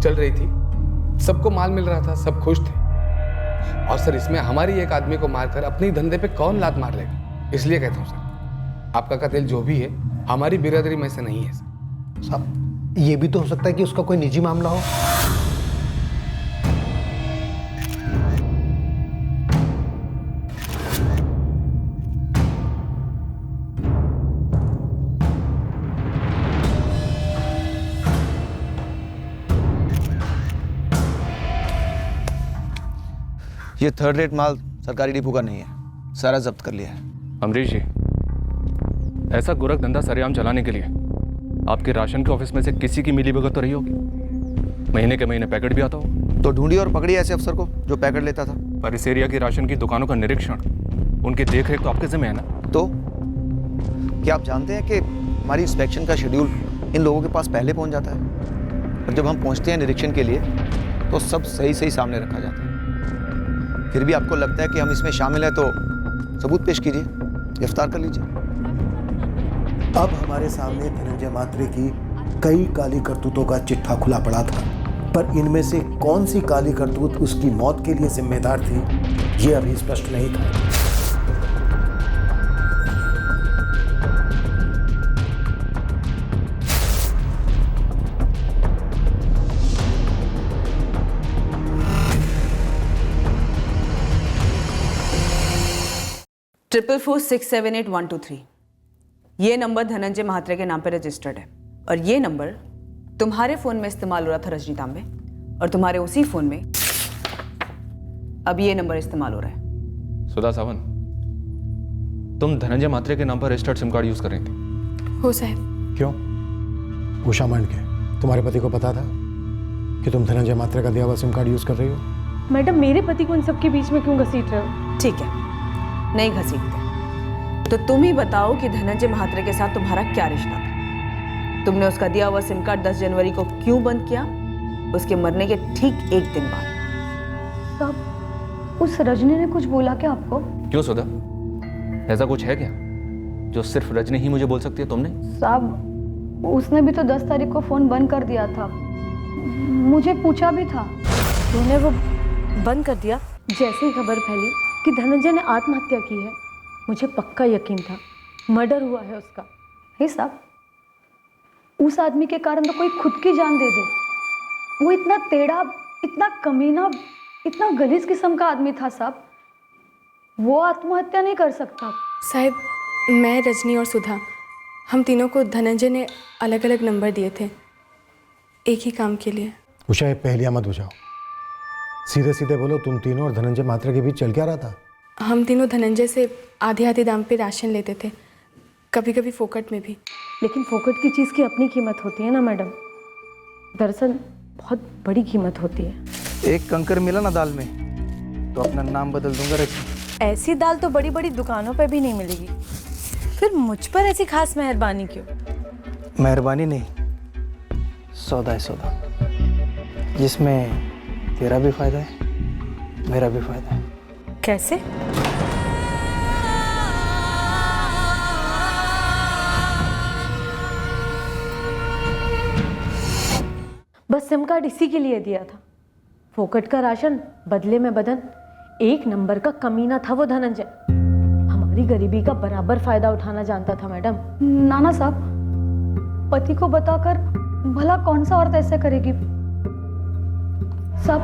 S21: चल रही थी, सबको माल मिल रहा था, सब खुश थे। और सर, इसमें हमारी एक आदमी को मारकर अपने धंधे पे कौन लात मार लेगा? इसलिए कहता हूँ सर, आपका कत्ल जो भी है हमारी बिरादरी में से नहीं है।
S14: साहब, ये भी तो हो सकता है कि उसका कोई निजी मामला हो।
S7: ये थर्ड रेट माल सरकारी डिपो का नहीं है, सारा जब्त कर लिया है।
S4: अमरीश जी, ऐसा गोरख धंधा सरेआम चलाने के लिए आपके राशन के ऑफिस में से किसी की मिलीभगत तो रही होगी? महीने के महीने पैकेट भी आता हो
S7: तो ढूंढिए और पकड़िए ऐसे अफसर को जो पैकेट लेता था।
S4: पर इस एरिया की राशन की दुकानों का निरीक्षण, उनकी देखरेख तो आपके जिम्मे है ना?
S7: तो क्या आप जानते हैं कि हमारी इंस्पेक्शन का शेड्यूल इन लोगों के पास पहले पहुंच जाता है और जब हम पहुंचते हैं निरीक्षण के लिए तो सब सही सही सामने रखा जाता है। फिर भी आपको लगता है कि हम इसमें शामिल हैं तो सबूत पेश कीजिए, गिरफ्तार कर लीजिए।
S14: अब हमारे सामने धनंजय मात्रे की कई काली करतूतों का चिट्ठा खुला पड़ा था, पर इनमें से कौन सी काली करतूत उसकी मौत के लिए जिम्मेदार थी, ये अभी स्पष्ट नहीं था।
S2: ट्रिपल 4678123 ये नंबर धनंजय महात्रे के नाम पर रजिस्टर्ड है और ये नंबर तुम्हारे फोन में इस्तेमाल हो रहा था रजनी तांबे, और तुम्हारे उसी फोन में अब ये नंबर इस्तेमाल हो रहा है।
S4: सुधा सावंत, तुम धनंजय मात्रे के नाम पर रजिस्टर्ड सिम कार्ड यूज कर रही थी?
S15: हो साहब।
S6: क्यों? उषा मांडके, तुम्हारे पति को पता था कि तुम धनंजय मात्रे का दिया हुआ सिम कार्ड यूज कर रही हो?
S15: मैडम, मेरे पति को इन सबके बीच में क्यों घसीट रहे हो?
S2: ठीक है, नहीं घसीटते तो तुम ही बताओ कि धनंजय महात्रे के साथ तुम्हारा क्या रिश्ता था? तुमने उसका दिया हुआ सिम कार्ड 10 जनवरी को क्यों बंद किया? उसके मरने के ठीक एक दिन बाद।
S15: साहब, उस रजनी ने कुछ बोला क्या आपको?
S4: क्यों सुधा, ऐसा कुछ है क्या जो सिर्फ रजनी ही मुझे बोल सकती है? तुमने?
S15: साहब, उसने भी तो 10 तारीख को फोन बंद कर दिया था, मुझे पूछा भी था।
S8: तूने वो बंद कर दिया?
S15: जैसे ही खबर फैली कि धनंजय ने आत्महत्या की है, मुझे पक्का यकीन था मर्डर हुआ है उसका। हे साहब, उस आदमी के कारण तो कोई खुद की जान दे दे। वो इतना टेढ़ा, इतना कमीना, इतना गलीज किस्म का आदमी था साहब, वो आत्महत्या नहीं कर सकता।
S8: साहब, मैं, रजनी और सुधा, हम तीनों को धनंजय ने अलग अलग नंबर दिए थे एक ही काम के लिए।
S6: उषा, ये पहेलियां मत बुझाओ, सीधे सीधे बोलो, तुम तीनों और धनंजय मात्रे के बीच चल क्या रहा था?
S8: हम तीनों धनंजय से आधे आधे दाम पे राशन लेते थे, कभी कभी फोकट में भी।
S15: लेकिन फोकट की चीज़ की अपनी कीमत होती है ना मैडम, दरअसल बहुत बड़ी कीमत होती है।
S12: एक कंकर मिला ना दाल में तो अपना नाम बदल दूंगा रजनी।
S8: ऐसी दाल तो बड़ी बड़ी दुकानों पे भी नहीं मिलेगी, फिर मुझ पर ऐसी खास मेहरबानी क्यों?
S12: मेहरबानी नहीं, सौदा है सौदा, जिसमें तेरा भी फायदा है, मेरा भी फायदा है।
S8: कैसे?
S15: बस सिम कार्ड इसी के लिए दिया था, फोकट का राशन बदले में बदन। एक नंबर का कमीना था वो धनंजय, हमारी गरीबी का बराबर फायदा उठाना जानता था मैडम। नाना साहब, पति को बताकर भला कौन सा औरत ऐसे करेगी? साहब,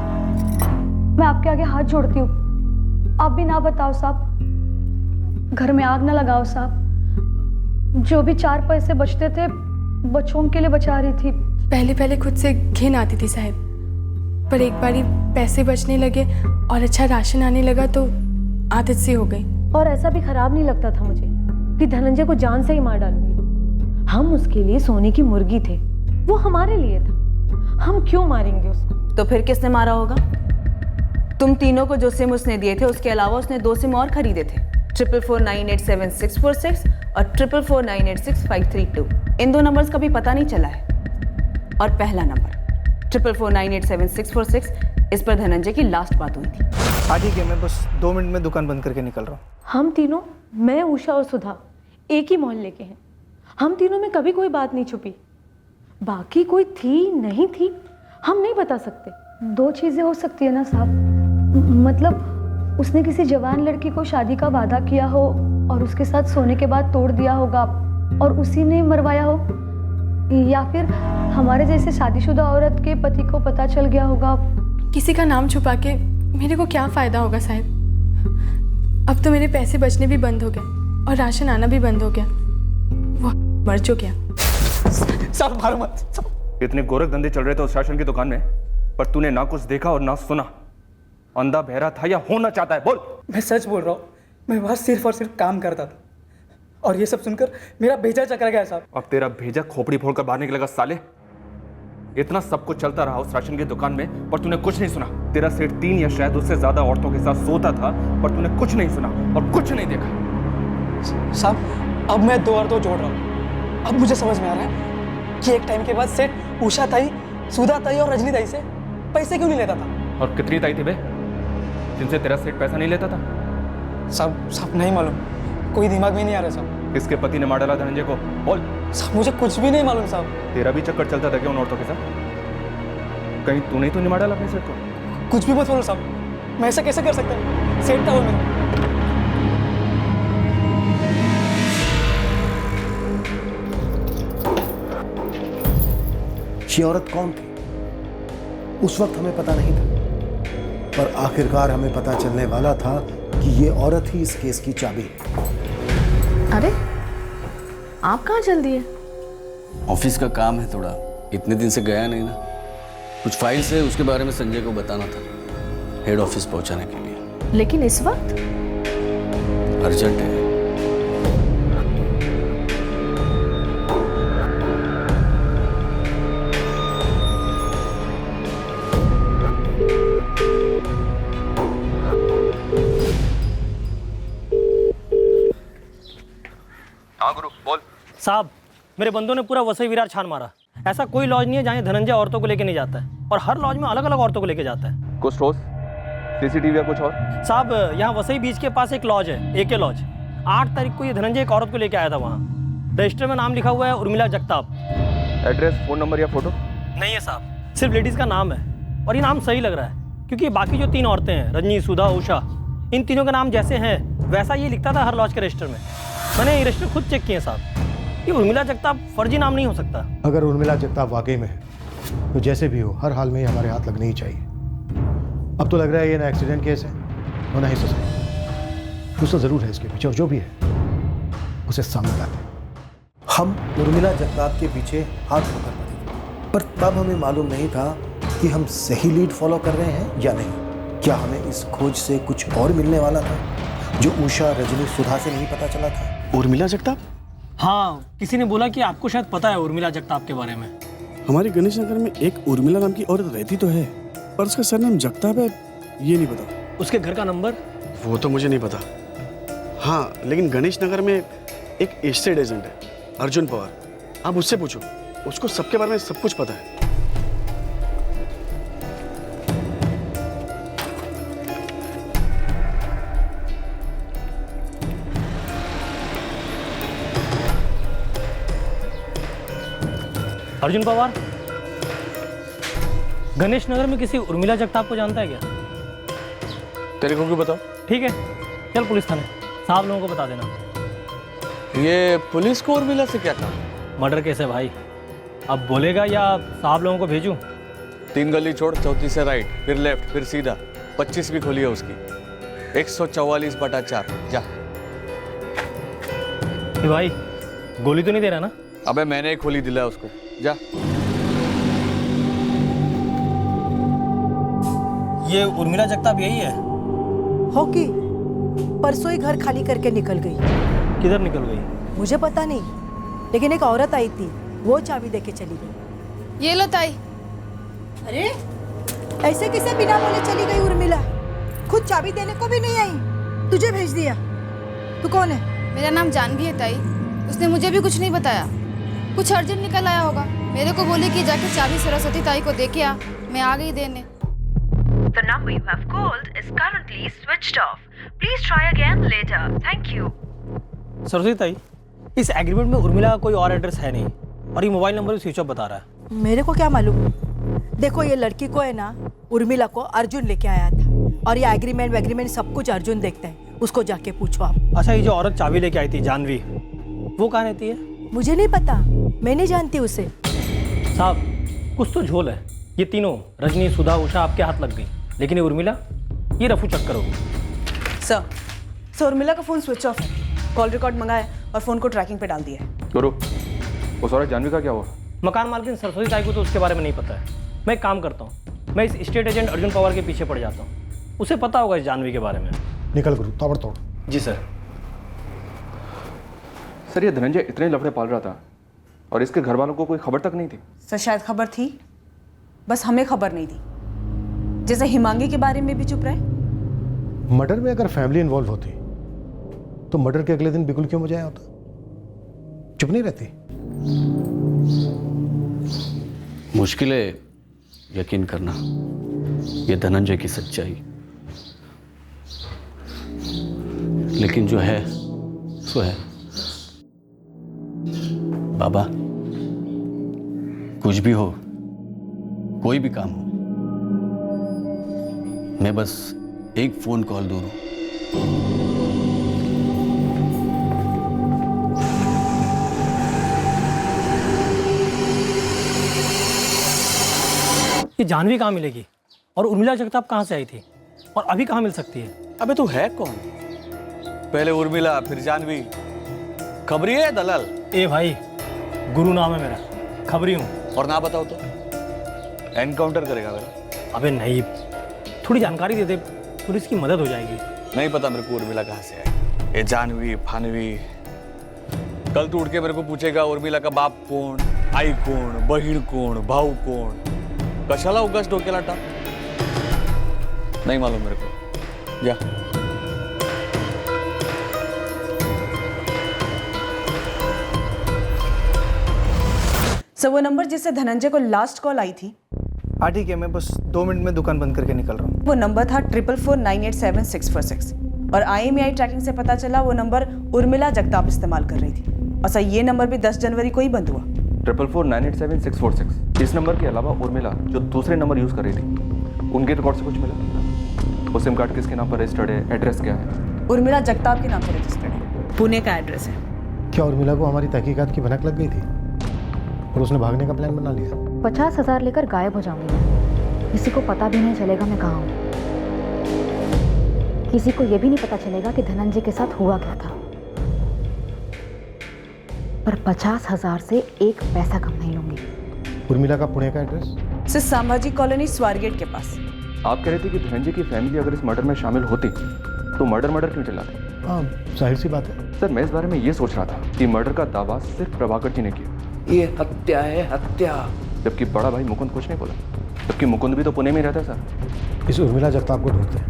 S15: मैं आपके आगे हाथ जोड़ती हूँ, आप भी ना बताओ साहब, घर में आग ना लगाओ साहब। जो भी 4 पैसे बचते थे बच्चों के लिए बचा रही थी।
S8: पहले पहले खुद से घिन आती थी साहब, पर एक बारी पैसे बचने लगे और अच्छा राशन आने लगा तो आदत सी हो गई।
S15: और ऐसा भी खराब नहीं लगता था मुझे कि धनंजय को जान से ही मार डालूंगी। हम उसके लिए सोने की मुर्गी थे, वो हमारे लिए था, हम क्यों मारेंगे उसको?
S2: तो फिर किसने मारा होगा? तुम तीनों को जो सिम उसने दिए थे उसके अलावा उसने 2 सिम और खरीदे थे, 44498746 और 44498653 इन 2 नंबर्स का भी पता नहीं चला है। और पहला नंबर 44498746, इस पर धनंजय की लास्ट बात हुई थी।
S12: हाँ ठीक है, मैं बस 2 मिनट में दुकान बंद करके निकल रहा हूँ।
S15: हम तीनों, मैं, उषा और सुधा, एक ही मोहल्ले के हैं। हम तीनों में कभी कोई बात नहीं छुपी। बाकी कोई थी नहीं थी हम नहीं बता सकते। 2 चीज़ें हो सकती है ना साहब, मतलब उसने किसी जवान लड़की को शादी का वादा किया हो और उसके साथ सोने के बाद तोड़ दिया होगा और उसी ने मरवाया हो, या फिर हमारे जैसे शादीशुदा औरत के पति को पता चल गया होगा।
S8: किसी का नाम छुपा के मेरे को क्या फ़ायदा होगा साहब? अब तो मेरे पैसे बचने भी बंद हो गए और राशन आना भी बंद हो गया। वो मर जो गया।
S12: साहब मारो मत।
S4: इतने गोरख धंधे चल रहे थे उस राशन की दुकान में, पर तूने ना कुछ देखा और ना सुना। अंधा बहरा था या होना चाहता है? बोल।
S12: मैं सच बोल रहा हूँ, मैं वहाँ सिर्फ और सिर्फ काम करता था और ये सब सुनकर मेरा भेजा चकरा गया साहब।
S4: अब तेरा भेजा खोपड़ी फोड़कर बाहर निकलेगा साले। इतना सब कुछ चलता रहा उस राशन की दुकान में पर तूने कुछ नहीं सुना। तेरा सेठ 3 या शायद उससे ज्यादा औरतों के साथ सोता था पर तूने कुछ नहीं सुना और कुछ नहीं देखा।
S12: साहब अब मैं 2 और 2 जोड़ रहा हूँ। अब मुझे समझ में आ रहा है कि एक टाइम के बाद सेठ उषा ताई, सुधा ताई और रजनी ताई से पैसे क्यों नहीं लेता था।
S4: और कितनी ताई थी बे जिनसे तेरा सेठ पैसा नहीं लेता था?
S12: साहब नहीं मालूम, कोई दिमाग में नहीं आ रहा साहब।
S4: किसके पति ने मार डाला धनंजय को? बोल।
S12: साहब मुझे कुछ भी नहीं मालूम साहब।
S4: तेरा भी चक्कर चलता था क्या उन औरतों के साथ? कहीं तूने तो नहीं मार डाला अपने सेठ को?
S12: कुछ भी मत बोलो साहब, मैं ऐसा कैसे कर सकता हूँ? सेठ था वो मेरा।
S14: ये औरत कौन थी उस वक्त हमें पता नहीं था, पर आखिरकार हमें पता चलने वाला था कि ये औरत ही इस केस की चाबी है।
S15: अरे आप कहाँ जल्दी है?
S11: ऑफिस का काम है थोड़ा, इतने दिन से गया नहीं ना। कुछ फाइल्स है उसके बारे में संजय को बताना था, हेड ऑफिस पहुंचाने के लिए।
S15: लेकिन इस वक्त
S11: अर्जेंट है।
S4: हाँ गुरु बोल।
S16: साहब मेरे बंदों ने पूरा वसई विरार छान मारा। ऐसा कोई लॉज नहीं है जहाँ धनंजय औरतों को लेके नहीं जाता है, और हर लॉज में अलग अलग औरतों को लेके जाता है।
S4: कुछ ठोस सीसीटीवी या कुछ और?
S16: साहब यहाँ वसई बीच के पास एक लॉज है, AK लॉज। 8 तारीख को ये धनंजय एक औरत को लेके आया था वहाँ। रजिस्टर में नाम लिखा हुआ है Urmila Jagtap.
S4: Address, phone number या फोटो?
S16: नहीं है साहब, सिर्फ लेडीज़ का नाम है। और ये नाम सही लग रहा है क्योंकि बाकी जो 3 औरतें हैं, रजनी, सुधा, उषा, इन तीनों का नाम जैसे हैं वैसा ये लिखता था हर लॉज के रजिस्टर में। मैंने ये रजिस्टर खुद चेक किए साहब। ये उर्मिला जगताप फर्जी नाम नहीं हो सकता।
S6: अगर उर्मिला जगताप वाकई में है तो जैसे भी हो हर हाल में हमारे हाथ लगने ही चाहिए। अब तो लग रहा है ये ना एक्सीडेंट केस है और ना ही सुसाइड। कुछ तो जरूर है इसके पीछे और जो भी है उसे सामने लाते हैं।
S14: हम उर्मिला जगताप के पीछे हाथ होकर पड़े, पर तब हमें मालूम नहीं था कि हम सही लीड फॉलो कर रहे हैं या नहीं। क्या हमें इस खोज से कुछ और मिलने वाला था जो उषा, रजनी, सुधा से नहीं पता चला था?
S5: उर्मिला जगताप?
S16: हाँ, किसी ने बोला कि आपको शायद पता है उर्मिला जगताप के बारे में।
S5: हमारे गणेश नगर में एक उर्मिला नाम की औरत रहती तो है, पर उसका सरनाम जगताप है ये नहीं पता।
S16: उसके घर का नंबर?
S5: वो तो मुझे नहीं पता। हाँ, लेकिन गणेश नगर में एक एस्टेट एजेंट है, अर्जुन पवार। आप उससे पूछो, उसको सबके बारे में सब कुछ पता है।
S16: अर्जुन पवार गणेश नगर में किसी उर्मिला जगताप को जानता है क्या?
S5: तेरे को क्यों बताओ?
S16: ठीक है, चल पुलिस थाने, साहब लोगों को बता देना।
S5: ये पुलिस को उर्मिला से क्या काम?
S16: मर्डर केस है भाई। अब बोलेगा या साहब लोगों को भेजूं?
S5: 3 गली छोड़, चौथी से राइट, फिर लेफ्ट, फिर सीधा। 25 भी खोली है उसकी। 144/4। जा।
S16: भाई गोली तो नहीं दे रहा ना?
S5: अबे मैंने ही खोली दिला उसको। जा।
S16: ये उर्मिला जगताप यही है?
S9: होगी, परसों ही घर खाली करके निकल गई।
S16: किधर निकल गई?
S9: मुझे पता नहीं, लेकिन एक औरत आई थी, वो चाबी देके चली गई।
S22: ये लो ताई।
S9: अरे ऐसे किसे बिना बोले चली गई उर्मिला? खुद चाबी देने को भी नहीं आई, तुझे भेज दिया। तू कौन है?
S22: मेरा नाम जानवी है ताई। उसने मुझे भी कुछ नहीं बताया, कुछ अर्जेंट निकल आया होगा। मेरे को बोले कि जाके चाबी सरस्वती ताई को दे के आ। मैं आ गई देने।
S13: The number you have called is currently switched off. Please try again later. Thank you.
S16: Saraswati ताई, इस एग्रीमेंट में उर्मिला का कोई और एड्रेस है नहीं और ये मोबाइल नंबर भी स्विच ऑफ बता रहा है।
S9: मेरे को क्या मालूम? देखो ये लड़की को है ना, उर्मिला को अर्जुन लेके आया था और ये एग्रीमेंट सब कुछ अर्जुन देखता है। उसको जाके पूछो आप।
S16: अच्छा, ये जो औरत चाबी लेके आई थी जानवी, वो कहाँ रहती है?
S9: मुझे नहीं पता, मैं नहीं जानती उसे।
S16: साहब कुछ तो झोल है। ये तीनों रजनी, सुधा, उषा आपके हाथ लग गई, लेकिन ये उर्मिला, ये रफू चक्कर हो गई।
S2: सर उर्मिला का फ़ोन स्विच ऑफ है। कॉल रिकॉर्ड मंगाया और फ़ोन को ट्रैकिंग पे डाल दिया है।
S4: गुरु, उस औरत जानवी का क्या हुआ?
S16: मकान मालकिन सरस्वती ताई को तो उसके बारे में नहीं पता है। मैं एक काम करता हूँ, मैं इस स्टेट एजेंट अर्जुन पवार के पीछे पड़ जाता हूँ। उसे पता होगा इस जानवी के बारे में।
S6: निकल गुरु, ताबड़तोड़।
S16: जी सर।
S4: सर ये धनंजय इतने लफड़े पाल रहा था और इसके घर वालों को कोई खबर तक नहीं थी।
S2: सर शायद खबर थी, बस हमें खबर नहीं थी। जैसे हिमांगी के बारे में भी चुप रहे।
S6: मर्डर में अगर फैमिली इन्वॉल्व होती तो मर्डर के अगले दिन बिल्कुल क्यों मुझे होता? चुप नहीं रहती।
S11: मुश्किल है यकीन करना ये धनंजय की सच्चाई, लेकिन जो है सो है। बाबा कुछ भी हो, कोई भी काम हो, मैं बस एक फोन कॉल दूर हूं।
S16: ये जानवी कहाँ मिलेगी और उर्मिला जगताप कहाँ से आई थी और अभी कहाँ मिल सकती है?
S19: अबे तू है कौन? पहले उर्मिला फिर जानवी, खबरी है दलाल?
S16: ए भाई, गुरु नाम है मेरा, खबरी हूँ। और
S19: ना बताओ तो एनकाउंटर करेगा मेरा?
S16: अबे नहीं, थोड़ी जानकारी दे दे, पुलिस की मदद हो जाएगी।
S19: नहीं पता मेरे को उर्मिला कहाँ से आई। ये जानवी फानवी, कल तू उठ के मेरे को पूछेगा उर्मिला का बाप कौन, आई कौन, बहिण कौन, भाऊ कौन, कशाला उगाच डोक्याला टाक? नहीं मालूम मेरे को। जा।
S2: सर वो नंबर जिससे धनंजय को लास्ट कॉल आई थी।
S12: हाँ ठीक है, मैं बस 2 मिनट में दुकान बंद करके निकल रहा हूँ।
S2: वो नंबर था 444987646 और IMEI ट्रैकिंग से पता चला वो नंबर उर्मिला जगताप इस्तेमाल कर रही थी। और सर ये नंबर भी 10 जनवरी को ही बंद हुआ।
S4: 444987646। इस नंबर के अलावा उर्मिला जो दूसरे नंबर यूज कर रही थी, उनके रिकॉर्ड से कुछ मिला? वो सिम कार्ड किसके नाम पर रजिस्टर्ड है? एड्रेस क्या है?
S2: उर्मिला जगताप के नाम पर रजिस्टर्ड है, पुणे का एड्रेस है।
S6: क्या उर्मिला को हमारी तहकीकात की भनक लग गई थी और उसने भागने का प्लान बना लिया?
S18: 50,000 लेकर गायब हो जाऊंगी मैं, किसी को पता भी नहीं चलेगा मैं कहाँ हूँ। किसी को यह भी नहीं पता चलेगा कि धनंजय के साथ हुआ क्या था। पर 50,000 से एक पैसा कम नहीं लूंगी।
S6: उर्मिला का पुणे का address?
S2: Sir Sambhaji colony Swargate के पास।
S4: आप कह रहे थे कि धनंजय की फैमिली अगर इस मर्डर में शामिल होती तो मर्डर क्यों चलाते?
S6: हाँ जाहिर सी बात है।
S4: सर मैं इस बारे में ये सोच रहा था कि मर्डर का दावा सिर्फ प्रभाकर जी ने किया।
S3: ये हत्या है, हत्या।
S4: जबकि बड़ा भाई मुकुंद कुछ नहीं बोला, जबकि मुकुंद भी तो पुणे में रहता है सर।
S6: इस उर्मिला जगताप को ढूंढते हैं,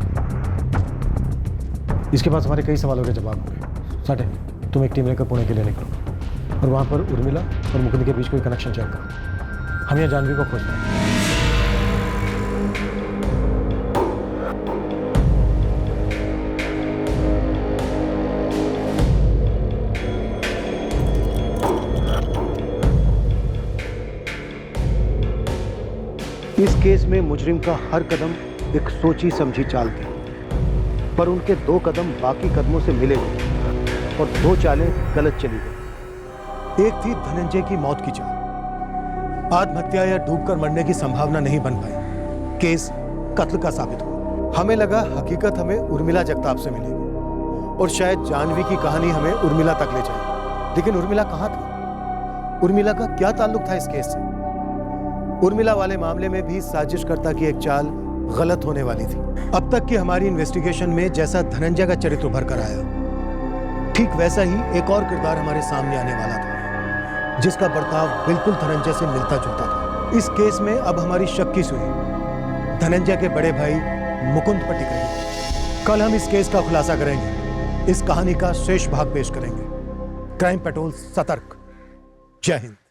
S6: इसके पास हमारे कई सवालों के जवाब होंगे। साठे तुम एक टीम लेकर पुणे के लिए निकलो और वहाँ पर उर्मिला और मुकुंद के बीच कोई कनेक्शन चेक करो। हम यहाँ जानवी को खोजना है।
S14: इस केस में मुजरिम का हर कदम एक सोची समझी चाल थी, पर उनके 2 कदम बाकी कदमों से मिले गए और 2 चालें गलत चली गई। एक थी धनंजय की मौत की चाल, आत्महत्या या डूबकर मरने की संभावना नहीं बन पाई, केस कत्ल का साबित हुआ। हमें लगा हकीकत हमें उर्मिला जगताप से मिलेगी और शायद जानवी की कहानी हमें उर्मिला तक ले जाए, लेकिन उर्मिला कहाँ थी? उर्मिला का क्या ताल्लुक था इस केस से? उर्मिला वाले मामले में भी साजिशकर्ता की एक चाल गलत होने वाली थी। अब तक की हमारी इन्वेस्टिगेशन में जैसा धनंजय का चरित्र उभर कर आया, ठीक वैसा ही एक और किरदार हमारे सामने आने वाला था, जिसका बर्ताव बिल्कुल धनंजय से मिलता जुलता था। इस केस में अब हमारी शक की सुई धनंजय के बड़े भाई मुकुंद पर टिक रही है। कल हम इस केस का खुलासा करेंगे, इस कहानी का शेष भाग पेश करेंगे। क्राइम पेट्रोल सतर्क। जय हिंद।